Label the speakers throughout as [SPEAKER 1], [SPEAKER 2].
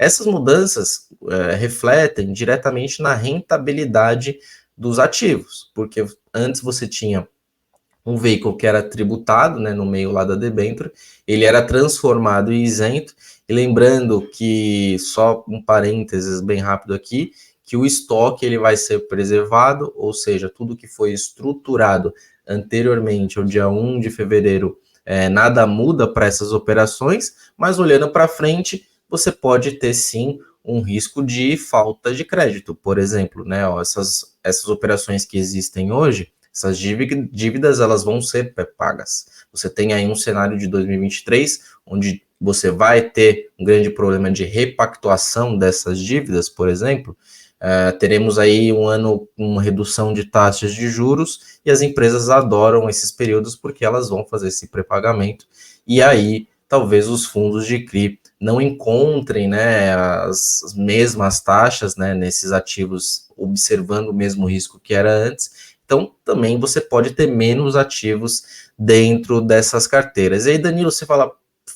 [SPEAKER 1] essas mudanças refletem diretamente na rentabilidade dos ativos, porque antes você tinha um veículo que era tributado, né, no meio lá da debênture, ele era transformado em isento, e lembrando que, só um parênteses bem rápido aqui, que o estoque ele vai ser preservado, ou seja, tudo que foi estruturado anteriormente ao dia 1 de fevereiro, nada muda para essas operações, mas olhando para frente, você pode ter sim um risco de falta de crédito, por exemplo, né, ó, essas operações que existem hoje, essas dívidas elas vão ser pagas. Você tem aí um cenário de 2023, onde você vai ter um grande problema de repactuação dessas dívidas, por exemplo. Teremos aí um ano com redução de taxas de juros e as empresas adoram esses períodos porque elas vão fazer esse pré-pagamento e aí talvez os fundos de CRI não encontrem, né, as mesmas taxas, né, nesses ativos, observando o mesmo risco que era antes. Então, também você pode ter menos ativos dentro dessas carteiras. E aí, Danilo, você fala,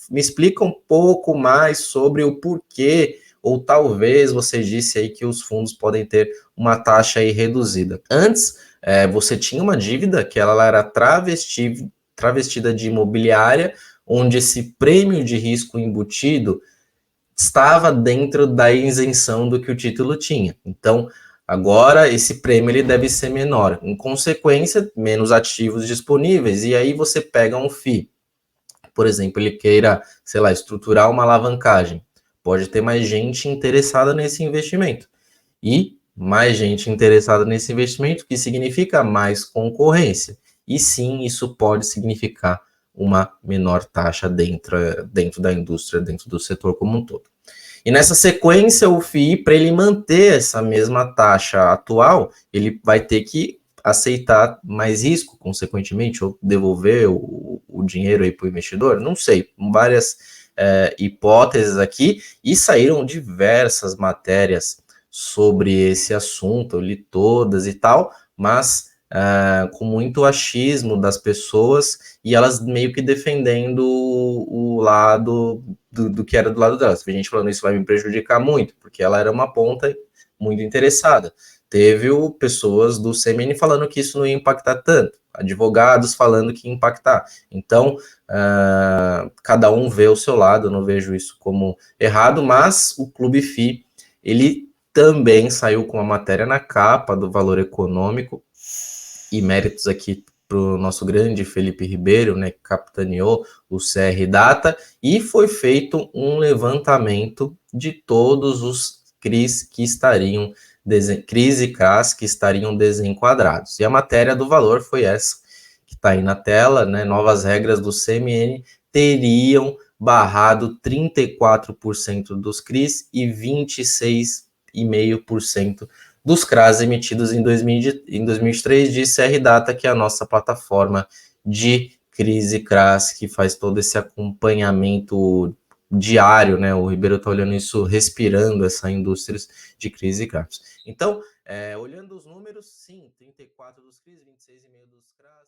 [SPEAKER 1] me explica um pouco mais sobre o porquê, ou talvez você disse aí que os fundos podem ter uma taxa aí reduzida. Antes, você tinha uma dívida que ela era travestida de imobiliária, onde esse prêmio de risco embutido estava dentro da isenção do que o título tinha. Então, agora esse prêmio ele deve ser menor. Em consequência, menos ativos disponíveis. E aí você pega um FII. Por exemplo, ele queira, sei lá, estruturar uma alavancagem. Pode ter mais gente interessada nesse investimento. E mais gente interessada nesse investimento, que significa mais concorrência. E sim, isso pode significar uma menor taxa dentro da indústria, dentro do setor como um todo. E nessa sequência, o FII, para ele manter essa mesma taxa atual, ele vai ter que aceitar mais risco, consequentemente, ou devolver o dinheiro aí para o investidor. Não sei, várias hipóteses aqui, e saíram diversas matérias sobre esse assunto, eu li todas e tal, mas com muito achismo das pessoas e elas meio que defendendo o lado do que era do lado delas. A gente falando isso vai me prejudicar muito, porque ela era uma ponta muito interessada. Teve pessoas do CMN falando que isso não ia impactar tanto, advogados falando que ia impactar. Então, cada um vê o seu lado, eu não vejo isso como errado, mas o Clube FI, ele também saiu com a matéria na capa do Valor Econômico, e méritos aqui para o nosso grande Felipe Ribeiro, né, que capitaneou o CR Data, e foi feito um levantamento de todos os CRIs que estariam, CRIs e CRAs que estariam desenquadrados. E a matéria do Valor foi essa, que está aí na tela, né, novas regras do CMN teriam barrado 34% dos CRIs e 26,5% dos CRAs emitidos em 2023 de CR Data, que é a nossa plataforma de CRIs e CRAs, que faz todo esse acompanhamento diário, né? O Ribeiro está olhando isso, respirando essa indústria de CRIs e CRAs. Então, olhando os números, sim, 34 dos CRIs, 26,5 dos CRAs.